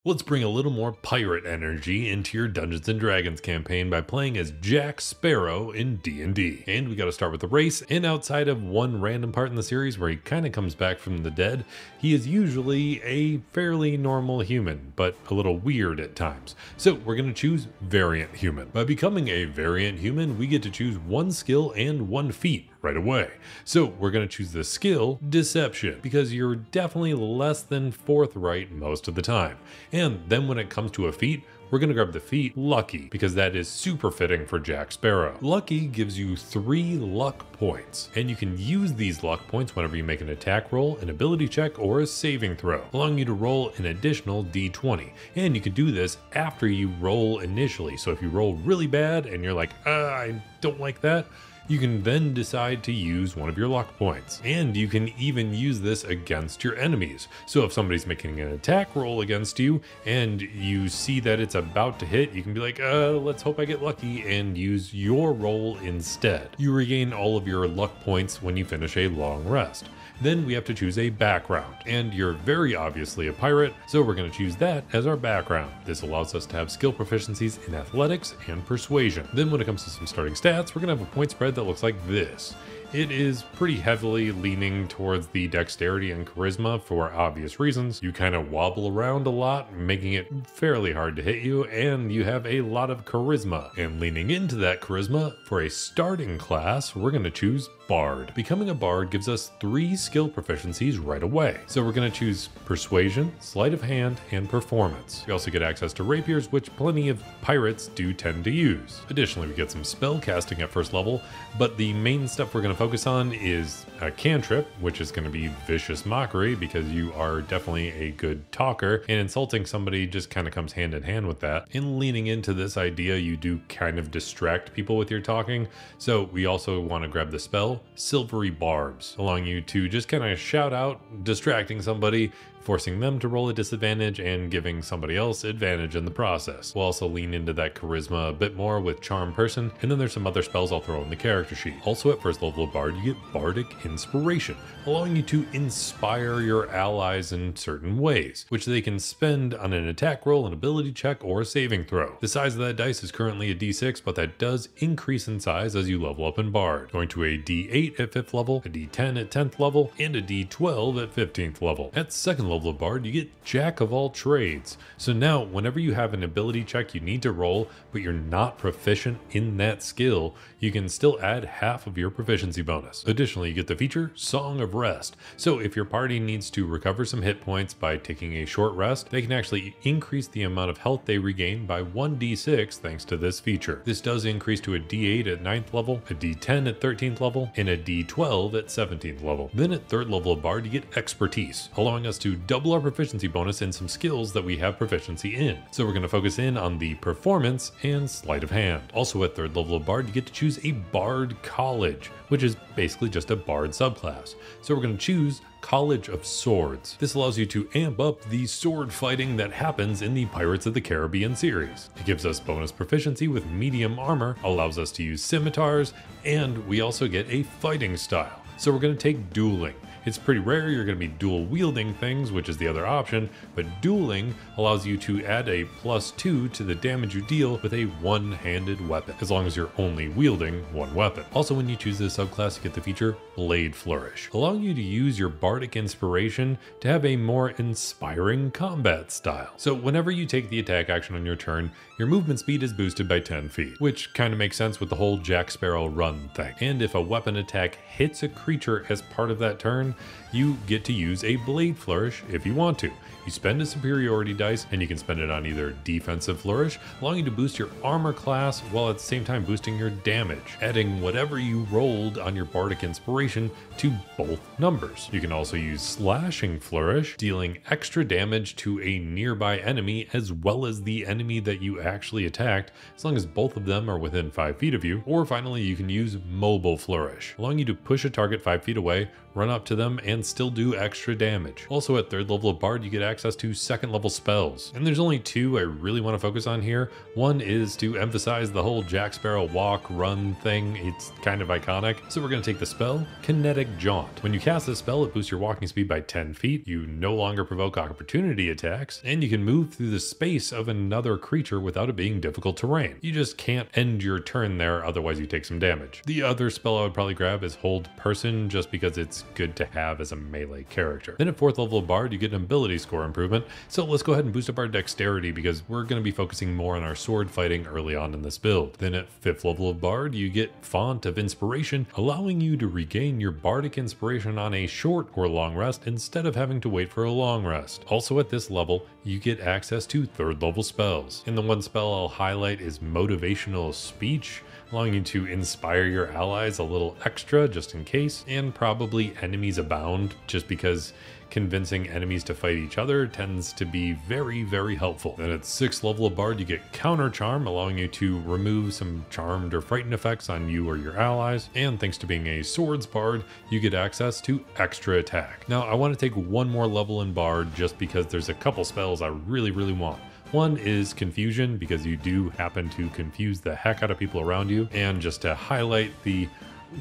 Let's bring a little more pirate energy into your Dungeons & Dragons campaign by playing as Jack Sparrow in D&D. And we gotta start with the race, and outside of one random part in the series where he kinda comes back from the dead, he is usually a fairly normal human, but a little weird at times. So we're gonna choose Variant Human. By becoming a Variant Human, we get to choose one skill and one feat right away. So we're going to choose the skill Deception because you're definitely less than forthright most of the time. And then when it comes to a feat, we're going to grab the feat Lucky because that is super fitting for Jack Sparrow. Lucky gives you 3 luck points, and you can use these luck points whenever you make an attack roll, an ability check, or a saving throw, allowing you to roll an additional d20. And you can do this after you roll initially. So if you roll really bad and you're like, I don't like that, you can then decide to use one of your luck points. And you can even use this against your enemies. So if somebody's making an attack roll against you and you see that it's about to hit, you can be like, let's hope I get lucky, and use your roll instead. You regain all of your luck points when you finish a long rest. Then we have to choose a background, and you're very obviously a pirate, so we're going to choose that as our background. This allows us to have skill proficiencies in athletics and persuasion. Then when it comes to some starting stats, we're going to have a point spread that looks like this. It is pretty heavily leaning towards the dexterity and charisma for obvious reasons. You kind of wobble around a lot, making it fairly hard to hit you, and you have a lot of charisma. And leaning into that charisma, for a starting class, we're going to choose Bard. Becoming a Bard gives us 3 skill proficiencies right away. So we're going to choose Persuasion, Sleight of Hand, and Performance. We also get access to rapiers, which plenty of pirates do tend to use. Additionally, we get some spell casting at first level, but the main stuff we're going to focus on is a cantrip, which is going to be Vicious Mockery because you are definitely a good talker, and insulting somebody just kind of comes hand in hand with that. In leaning into this idea, you do kind of distract people with your talking, so we also want to grab the spell Silvery Barbs, allowing you to just kind of shout out, distracting somebody, forcing them to roll a disadvantage and giving somebody else advantage in the process. We'll also lean into that charisma a bit more with Charm Person, and then there's some other spells I'll throw in the character sheet. Also at first level of Bard, you get Bardic Inspiration, allowing you to inspire your allies in certain ways, which they can spend on an attack roll, an ability check, or a saving throw. The size of that dice is currently a d6, but that does increase in size as you level up in Bard, going to a d8 at 5th level, a d10 at 10th level, and a d12 at 15th level. At 2nd level of Bard, you get Jack of all trades. So now whenever you have an ability check you need to roll, but you're not proficient in that skill, you can still add half of your proficiency bonus. Additionally, you get the feature Song of Rest. So if your party needs to recover some hit points by taking a short rest, they can actually increase the amount of health they regain by 1d6 thanks to this feature. This does increase to a d8 at 9th level, a d10 at 13th level, and a d12 at 17th level. Then at 3rd level of Bard, you get Expertise, allowing us to double our proficiency bonus in some skills that we have proficiency in. So we're going to focus in on the Performance and Sleight of Hand. Also at 3rd level of Bard, you get to choose a Bard College, which is basically just a Bard subclass. So we're going to choose College of Swords. This allows you to amp up the sword fighting that happens in the Pirates of the Caribbean series. It gives us bonus proficiency with medium armor, allows us to use scimitars, and we also get a fighting style. So we're going to take Dueling. It's pretty rare you're going to be dual wielding things, which is the other option, but dueling allows you to add a +2 to the damage you deal with a one-handed weapon, as long as you're only wielding one weapon. Also, when you choose this subclass, you get the feature Blade Flourish, allowing you to use your Bardic Inspiration to have a more inspiring combat style. So whenever you take the attack action on your turn, your movement speed is boosted by 10 feet, which kind of makes sense with the whole Jack Sparrow run thing. And if a weapon attack hits a creature as part of that turn, you get to use a Blade Flourish if you want to. You spend a superiority dice, and you can spend it on either Defensive Flourish, allowing you to boost your armor class while at the same time boosting your damage, adding whatever you rolled on your Bardic Inspiration to both numbers. You can also use Slashing Flourish, dealing extra damage to a nearby enemy as well as the enemy that you actually attacked, as long as both of them are within 5 feet of you. Or finally, you can use Mobile Flourish, allowing you to push a target 5 feet away, run up to them and still do extra damage. Also at 3rd level of Bard, you get access to 2nd level spells. And there's only 2 I really want to focus on here. One is to emphasize the whole Jack Sparrow walk, run thing. It's kind of iconic. So we're going to take the spell, Kinetic Jaunt. When you cast this spell, it boosts your walking speed by 10 feet. You no longer provoke opportunity attacks, and you can move through the space of another creature without it being difficult terrain. You just can't end your turn there, otherwise you take some damage. The other spell I would probably grab is Hold Person, just because it's good to have as a melee character. Then at 4th level of Bard, you get an ability score improvement. So let's go ahead and boost up our dexterity because we're going to be focusing more on our sword fighting early on in this build. Then at 5th level of Bard, you get Font of Inspiration, allowing you to regain your bardic inspiration on a short or long rest instead of having to wait for a long rest. Also at this level, you get access to 3rd level spells. And the one spell I'll highlight is Motivational Speech, allowing you to inspire your allies a little extra just in case, and probably Enemies Abound, just because convincing enemies to fight each other tends to be very, very helpful. Then at 6th level of Bard, you get Counter Charm, allowing you to remove some charmed or frightened effects on you or your allies. And thanks to being a Swords Bard, you get access to Extra Attack. Now, I want to take one more level in Bard just because there's a couple spells I really, really want. One is Confusion, because you do happen to confuse the heck out of people around you. And just to highlight the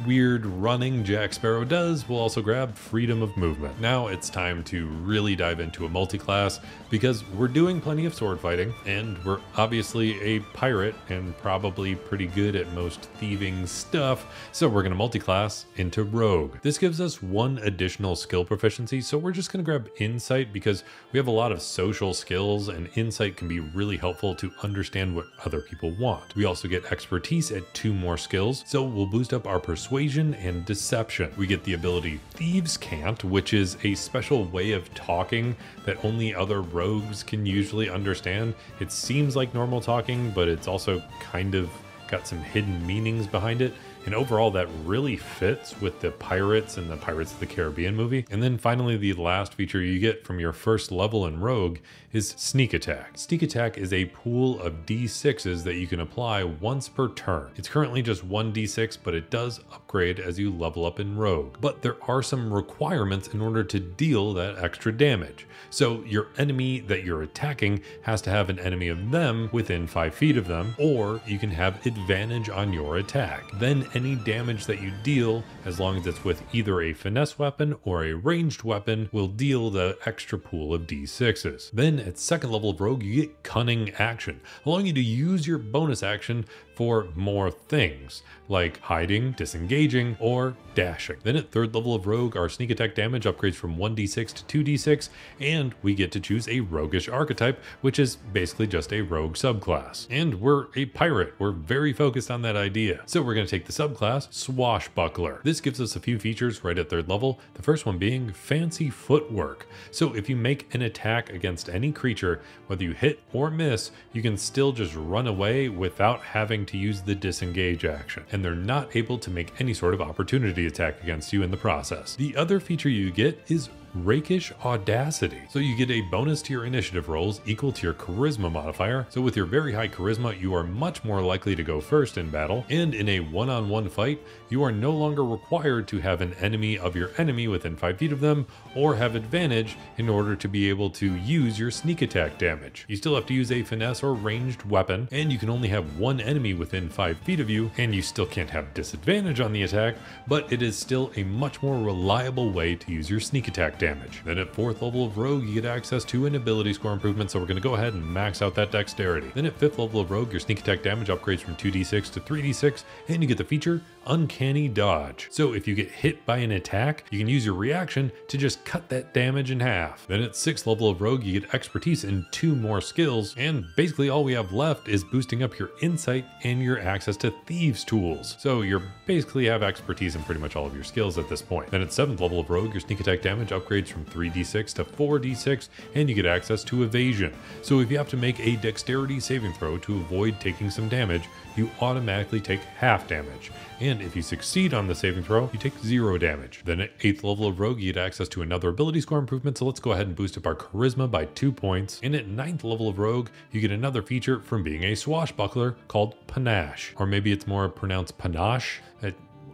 weird running Jack Sparrow does, we'll also grab Freedom of Movement. Now it's time to really dive into a multi-class because we're doing plenty of sword fighting and we're obviously a pirate and probably pretty good at most thieving stuff, so we're going to multi-class into Rogue. This gives us 1 additional skill proficiency, so we're just going to grab Insight because we have a lot of social skills and Insight can be really helpful to understand what other people want. We also get Expertise at 2 more skills, so we'll boost up our Persuasion and Deception. We get the ability Thieves' Cant, which is a special way of talking that only other rogues can usually understand. It seems like normal talking, but it's also kind of got some hidden meanings behind it. And overall, that really fits with the Pirates and the Pirates of the Caribbean movie. And then finally, the last feature you get from your first level in Rogue is Sneak Attack. Sneak Attack is a pool of D6s that you can apply once per turn. It's currently just 1d6, but it does upgrade as you level up in Rogue. But there are some requirements in order to deal that extra damage. So your enemy that you're attacking has to have an enemy of them within 5 feet of them, or you can have advantage on your attack. Then any damage that you deal, as long as it's with either a finesse weapon or a ranged weapon, will deal the extra pool of d6s. Then at 2nd level of Rogue, you get Cunning Action, allowing you to use your bonus action for more things, like hiding, disengaging, or dashing. Then at 3rd level of Rogue, our sneak attack damage upgrades from 1d6 to 2d6, and we get to choose a roguish archetype, which is basically just a rogue subclass. And we're a pirate. We're very focused on that idea. So we're going to take the subclass Swashbuckler. This gives us a few features right at 3rd level, the first one being Fancy Footwork. So if you make an attack against any creature, whether you hit or miss, you can still just run away without having to use the disengage action, and they're not able to make any sort of opportunity attack against you in the process. The other feature you get is Rakish Audacity. So you get a bonus to your initiative rolls equal to your charisma modifier. So with your very high charisma, you are much more likely to go first in battle, and in a one-on-one fight, you are no longer required to have an enemy of your enemy within 5 feet of them, or have advantage in order to be able to use your sneak attack damage. You still have to use a finesse or ranged weapon, and you can only have one enemy within 5 feet of you, and you still can't have disadvantage on the attack, but it is still a much more reliable way to use your sneak attack damage. Then at 4th level of Rogue, you get access to an ability score improvement, so we're going to go ahead and max out that dexterity. Then at 5th level of Rogue, your sneak attack damage upgrades from 2d6 to 3d6, and you get the feature Uncanny Dodge. So if you get hit by an attack, you can use your reaction to just cut that damage in half. Then at 6th level of Rogue, you get expertise in 2 more skills, and basically all we have left is boosting up your insight and your access to thieves tools. So you basically have expertise in pretty much all of your skills at this point. Then at 7th level of Rogue, your sneak attack damage upgrades from 3d6 to 4d6, and you get access to evasion. So if you have to make a dexterity saving throw to avoid taking some damage, you automatically take half damage. And if you succeed on the saving throw, you take 0 damage. Then at 8th level of Rogue, you get access to another ability score improvement, so let's go ahead and boost up our charisma by 2 points. And at 9th level of Rogue, you get another feature from being a swashbuckler called Panache. Or maybe it's more pronounced Panache.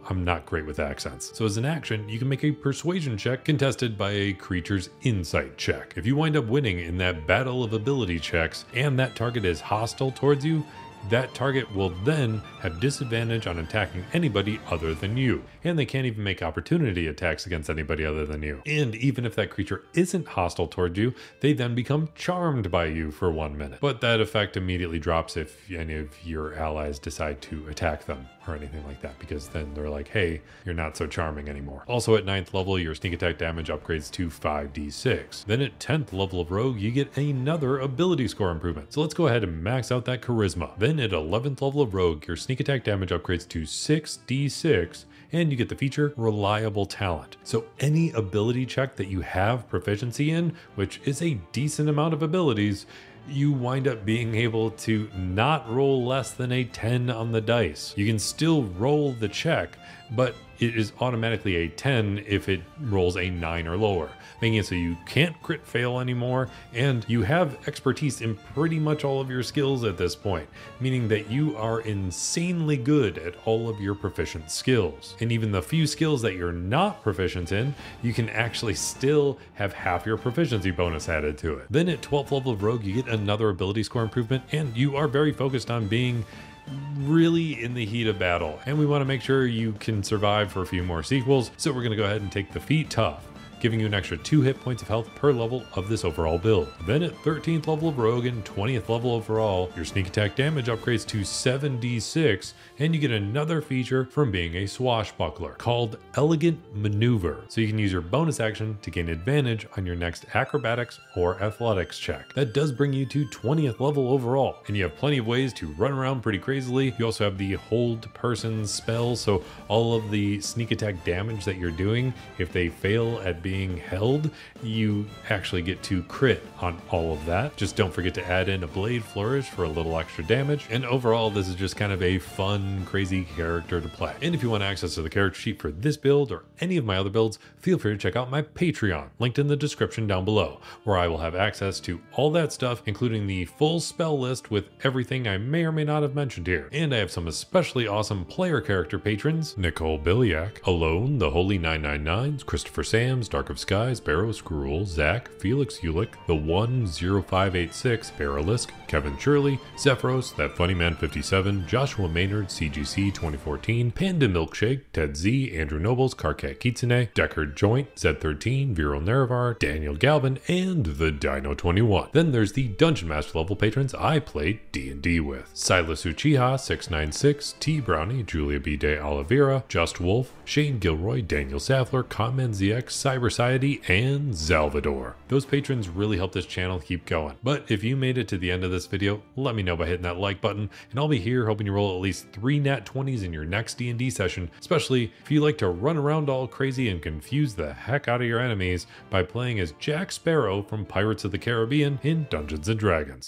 I'm not great with accents. So as an action, you can make a persuasion check contested by a creature's insight check. If you wind up winning in that battle of ability checks and that target is hostile towards you, that target will then have disadvantage on attacking anybody other than you, and they can't even make opportunity attacks against anybody other than you. And even if that creature isn't hostile toward you, they then become charmed by you for 1 minute. But that effect immediately drops if any of your allies decide to attack them or anything like that, because then they're like, hey, you're not so charming anymore. Also at 9th level, your sneak attack damage upgrades to 5d6. Then at 10th level of Rogue, you get another ability score improvement. So let's go ahead and max out that charisma. Then at 11th level of Rogue, your sneak attack damage upgrades to 6d6, and you get the feature Reliable Talent. So any ability check that you have proficiency in, which is a decent amount of abilities, you wind up being able to not roll less than a 10 on the dice. You can still roll the check, but it is automatically a 10 if it rolls a 9 or lower, making it so you can't crit fail anymore, and you have expertise in pretty much all of your skills at this point, meaning that you are insanely good at all of your proficient skills. And even the few skills that you're not proficient in, you can actually still have half your proficiency bonus added to it. Then at 12th level of Rogue, you get another ability score improvement, and you are very focused on being really in the heat of battle, and we want to make sure you can survive for a few more sequels, so we're going to go ahead and take the feat Tough, giving you an extra 2 hit points of health per level of this overall build. Then at 13th level of Rogue and 20th level overall, your sneak attack damage upgrades to 7d6, and you get another feature from being a swashbuckler called Elegant Maneuver. So you can use your bonus action to gain advantage on your next acrobatics or athletics check. That does bring you to 20th level overall, and you have plenty of ways to run around pretty crazily. You also have the hold person spell, so all of the sneak attack damage that you're doing, if they fail at being held, you actually get to crit on all of that. Just don't forget to add in a blade flourish for a little extra damage. And overall, this is just kind of a fun, crazy character to play. And if you want access to the character sheet for this build or any of my other builds, feel free to check out my Patreon, linked in the description down below, where I will have access to all that stuff, including the full spell list with everything I may or may not have mentioned here. And I have some especially awesome player character patrons: Nicole Biliak, Alone, The Holy 999s, Christopher Sams, Dark of Skies, Barrow Scruel, Zach, Felix Ulick, The 10586, Barrelisk, Kevin Shirley, Zephyros, That Funny Man 57, Joshua Maynard, CGC 2014, Panda Milkshake, Ted Z, Andrew Nobles, Karkat Kitsune, Deckard Joint, Z13, Vero Nerevar, Daniel Galvin, and the Dino 21. Then there's the Dungeon Master level patrons I played D&D with: Silas Uchiha 696, T Brownie, Julia B. De Oliveira, Just Wolf, Shane Gilroy, Daniel Saffler, Conman ZX, Cybersiety, and Salvador. Those patrons really help this channel keep going. But if you made it to the end of this video, let me know by hitting that like button, and I'll be here hoping you roll at least 3 nat 20s in your next D&D session, especially if you like to run around all crazy and confuse the heck out of your enemies by playing as Jack Sparrow from Pirates of the Caribbean in Dungeons & Dragons.